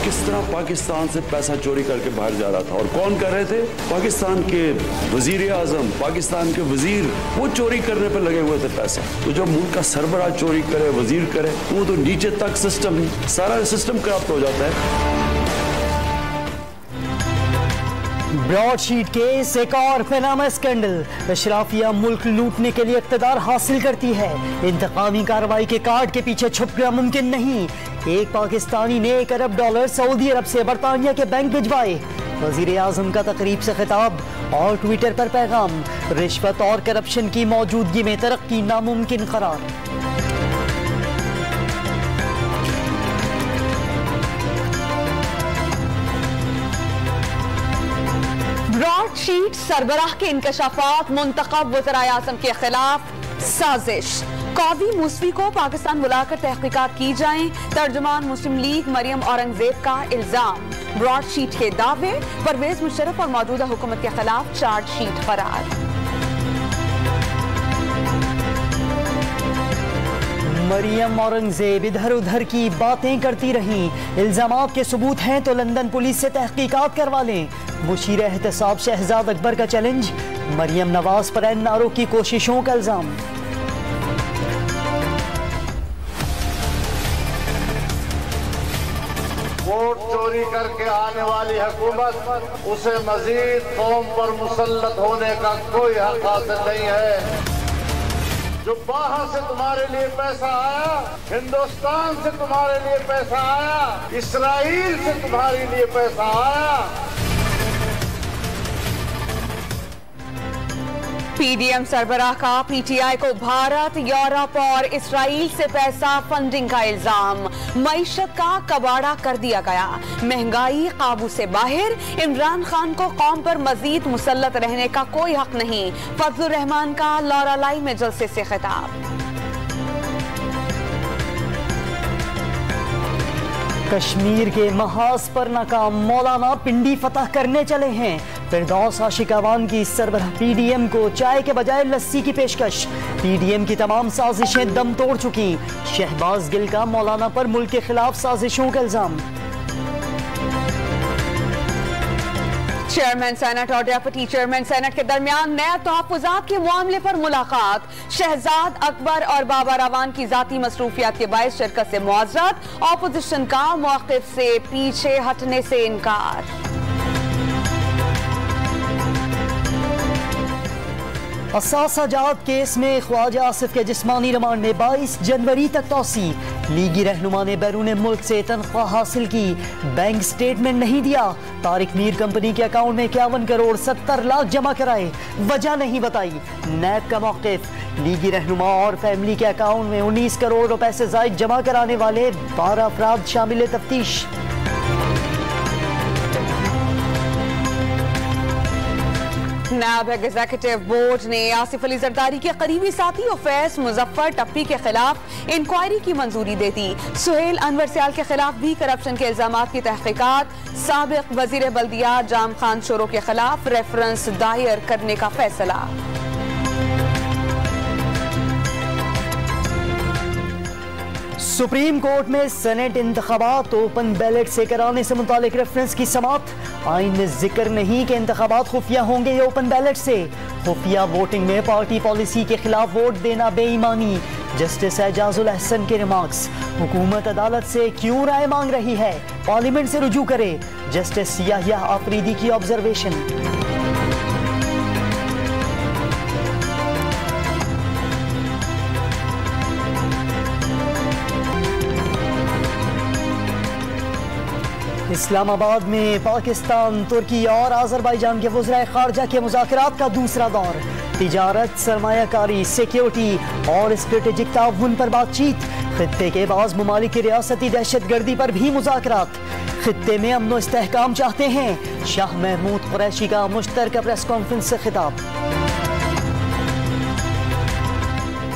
किस तरह पाकिस्तान से पैसा चोरी करके बाहर जा रहा था और कौन कर रहे थे? पाकिस्तान के वजीर आजम, पाकिस्तान के वजीर, वो चोरी करने पर लगे हुए थे पैसा। तो जब मुल्क का सरबराह चोरी करे, वजीर करे, वो तो नीचे तक सिस्टम, सारा सिस्टम करप्ट हो जाता है। ब्रॉडशीट केस एक और पैनामा स्कैंडल। अशराफिया मुल्क लूटने के लिए इक़्तिदार हासिल करती है। इंतकामी कार्रवाई के कार्ड के पीछे छुप गया मुमकिन नहीं। एक पाकिस्तानी ने $1 अरब सऊदी अरब से बरतानिया के बैंक भिजवाए। वजीर आजम का तकरीब से खिताब और ट्विटर पर पैगाम। रिश्वत और करप्शन की मौजूदगी में तरक्की नामुमकिन करार। ब्रॉडशीट सरबराह के इंकशाफात, मुंतखब वज़राए आज़म के खिलाफ साजिश। काजी मूसवी को पाकिस्तान बुलाकर तहकीकात की जाएं। तर्जुमान मुस्लिम लीग मरियम औरंगजेब का इल्जाम। ब्रॉडशीट के दावे, परवेज मुशर्रफ और मौजूदा हुकूमत के खिलाफ चार्जशीट फरार। मरियम औरंगजेब इधर उधर की बातें करती रहीं। इल्जामात के सबूत हैं तो लंदन पुलिस से तहकीकात करवा लें। मुशीर एहतसाब शहजाद अकबर का चैलेंज। मरियम नवाज पर NRO की कोशिशों का इल्जाम। वोट चोरी करके आने वाली हुकूमत, उसे मजीद कौम पर मुसल्लत होने का कोई हक हासिल नहीं है। जो बाहर से तुम्हारे लिए पैसा आया, हिंदुस्तान से तुम्हारे लिए पैसा आया, इस्राइल से तुम्हारे लिए पैसा आया। PDM सरबराह का PTI को भारत, यूरोप और इसराइल से पैसा फंडिंग का इल्जाम। मईशत का कबाड़ा कर दिया गया। महंगाई काबू से बाहर। इमरान खान को कौम पर मजीद मुसल्लत रहने का कोई हक नहीं। फजलुर रहमान का लौरालाई में जलसे से खिताब। कश्मीर के महाज पर नाकाम मौलाना पिंडी फतह करने चले हैं। फिरदौस आशिकावान की सरबराह PDM को चाय के बजाय लस्सी की पेशकश। PDM की तमाम साजिशें दम तोड़ चुकी। शहबाज गिल का मौलाना पर मुल्क के खिलाफ साजिशों का इल्जाम। चेयरमैन सेनेट और डेप्यूटी चेयरमैन सेनेट के दरमियान नए तहफ्फुज़ात के मामले पर मुलाकात। शहजाद अकबर और बाबा रावान की जाती मसरूफियात के बायस शिरकत से मुआज़रत। ऑपोजिशन का मौक़िफ़ से पीछे हटने से इनकार। असासाजात केस में ख्वाजा आसिफ के जिस्मानी रिमांड में 22 जनवरी तक तौसी। लीगी रहनुमा ने बैरून मुल्क से तनख्वाह हासिल की, बैंक स्टेटमेंट नहीं दिया। तारिक मीर कंपनी के अकाउंट में 51 करोड़ 70 लाख जमा कराए, वजह नहीं बताई। नैब का मौक़िफ़, लीगी रहनुमा और फैमिली के अकाउंट में 19 करोड़ रुपए से ज़ायद जमा कराने वाले 12 अफराद शामिल तफ्तीश। नायब एग्जीक्यूटिव बोर्ड ने आसिफ अली जरदारी के करीबी साथी फैज मुजफ्फर टप्पी के खिलाफ इंक्वायरी की मंजूरी दे दी। सुहेल अनवर सियाल के खिलाफ भी करप्शन के इल्जामात की तहकीकात। साबिक वजीर बल्दिया जाम खान शोरो के खिलाफ रेफरेंस दायर करने का फैसला। सुप्रीम कोर्ट में सेनेट इंतखाबात ओपन बैलेट से कराने से मुतालिक रेफरेंस की समाअत। आइन में जिक्र नहीं कि इंतखाबात खुफिया होंगे या ओपन बैलेट से। खुफिया वोटिंग में पार्टी पॉलिसी के खिलाफ वोट देना बेईमानी। जस्टिस एजाजुल अहसन के रिमार्क्स। हुकूमत अदालत से क्यों राय मांग रही है, पार्लियामेंट से रुजू करे। जस्टिस याहिया आफरीदी की ऑब्जर्वेशन। इस्लामाबाद में पाकिस्तान, तुर्की और अजरबैजान के वज़राए ख़ारजा के मुज़ाकरात का दूसरा दौर। तिजारत, सरमायाकारी, सिक्योरिटी और स्ट्रेटेजिक ताउन पर बातचीत। खित्ते के बाज़ ममालिक की रियासती दहशतगर्दी पर भी मुज़ाकरात। खित्ते में अमन व इस्तेहकाम चाहते हैं। शाह महमूद कुरैशी का मुश्तरका प्रेस कॉन्फ्रेंस से खिताब।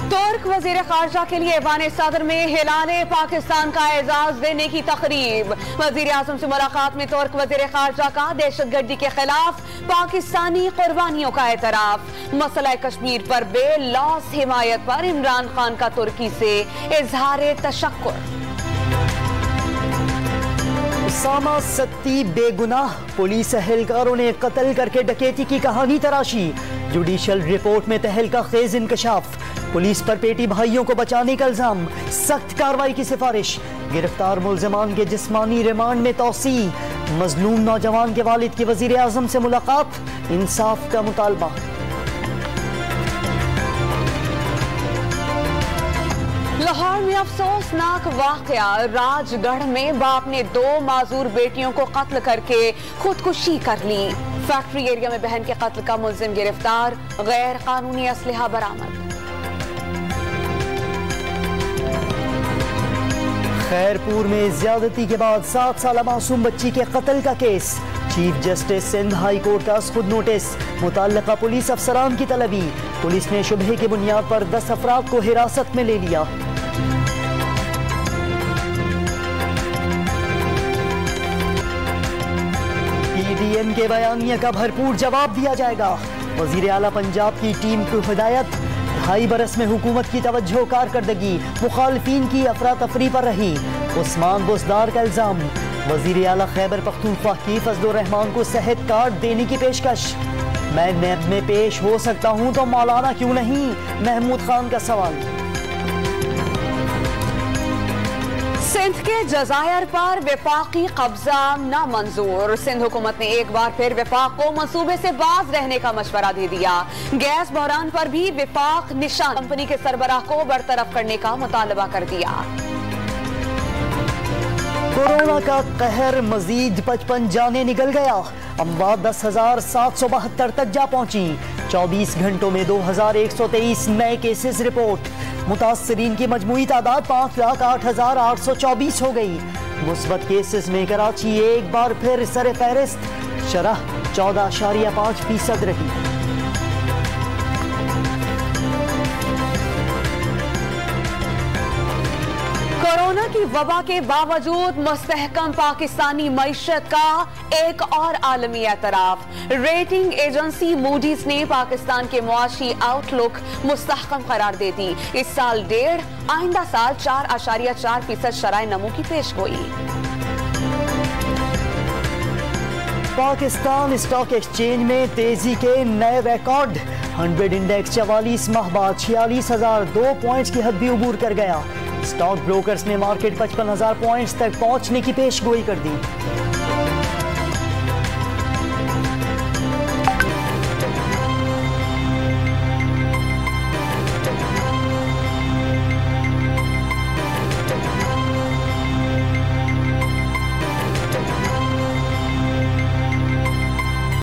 तुर्क वजीर खारजा के लिए ऐवान सदर में हिलाने पाकिस्तान का एजाज देने की तकरीब। वजीर आजम से मुलाकात में तुर्क वजीर खारजा का दहशतगर्दी के खिलाफ पाकिस्तानी कुर्बानियों का एतराफ। मसला कश्मीर पर बेलौस हिमायत पर इमरान खान का तुर्की से इजहार तशक्कुर। उसामा सत्ती बेगुनाह, पुलिस एहलकारों ने कत्ल करके डकैती की कहानी तराशी। जुडिशल रिपोर्ट में तहलका खेज इंकशाफ। पुलिस पर पेटी भाइयों को बचाने का इल्जाम, सख्त कार्रवाई की सिफारिश। गिरफ्तार मुल्जिमान के जिस्मानी रिमांड में तौसी। मजलूम नौजवान के वालिद की वजीर आजम से मुलाकात, इंसाफ का मुतालबा। लाहौर में अफसोसनाक वाकया, राजगढ़ में बाप ने 2 माजूर बेटियों को कत्ल करके खुदकुशी कर ली। फैक्ट्री एरिया में बहन के कत्ल का मुल्जिम गिरफ्तार, गैर कानूनी असलहा बरामद। खैरपुर में ज्यादती के बाद 7 साल मासूम बच्ची के कत्ल का case. Chief justice Sindh high court का खुद नोटिस, मुतल्लिका पुलिस अफसरान की तलबी। पुलिस ने शुबहे की बुनियाद पर 10 अफराद को हिरासत में ले लिया। पीडीएम के बयानिया का भरपूर जवाब दिया जाएगा। वजीर आला पंजाब की टीम को हिदायत, 2.5 बरस में हुकूमत की तवज्जो कारकर्दगी मुखालफीन की अफरा तफरी पर रही। उस्मान बुजदार का इल्जाम, वजीर आला खैबर पख्तूनख्वा की फजलुर रहमान को सेहत कार्ड देने की पेशकश। मैं नैब में पेश हो सकता हूं तो मौलाना क्यों नहीं, महमूद खान का सवाल। सिंध के जजायर पर विफाकी कब्जा नामंजूर। सिंध हुकूमत ने एक बार फिर विफाक को मंसूबे से बाज रहने का मशवरा दे दिया। गैस बहरान पर भी विफाक निशान, कंपनी के सरबराह को बरतरफ करने का मुतालबा कर दिया। कोरोना का कहर मजीद 55 जाने निकल गया। अमवात 10,772 तक जा पहुंची। 24 घंटों में 2,123 नए केसेस रिपोर्ट। मुतासरीन की मजमूई तादाद 5,08,824 हो गई। मुस्बत केसेस में कराची एक बार फिर सर फहरिस्त, शरह 14.5% रही। कोरोना की वबा के बावजूद मुस्तहकम पाकिस्तानी मईशत का एक और आलमी एतराफ। रेटिंग एजेंसी मूडीज ने पाकिस्तान के मुआशी आउटलुक मुस्तहकम करार दे दी। इस साल 1.5, आइंदा साल 4.4% शराय नमू की पेशगोई। पाकिस्तान स्टॉक एक्सचेंज में तेजी के नए रिकॉर्ड। 100 इंडेक्स 44 माह बाद 46,002 पॉइंट्स की हद भी उबूर कर गया। स्टॉक ब्रोकर्स ने मार्केट 55,000 पॉइंट्स तक पहुंचने की पेशगोई कर दी।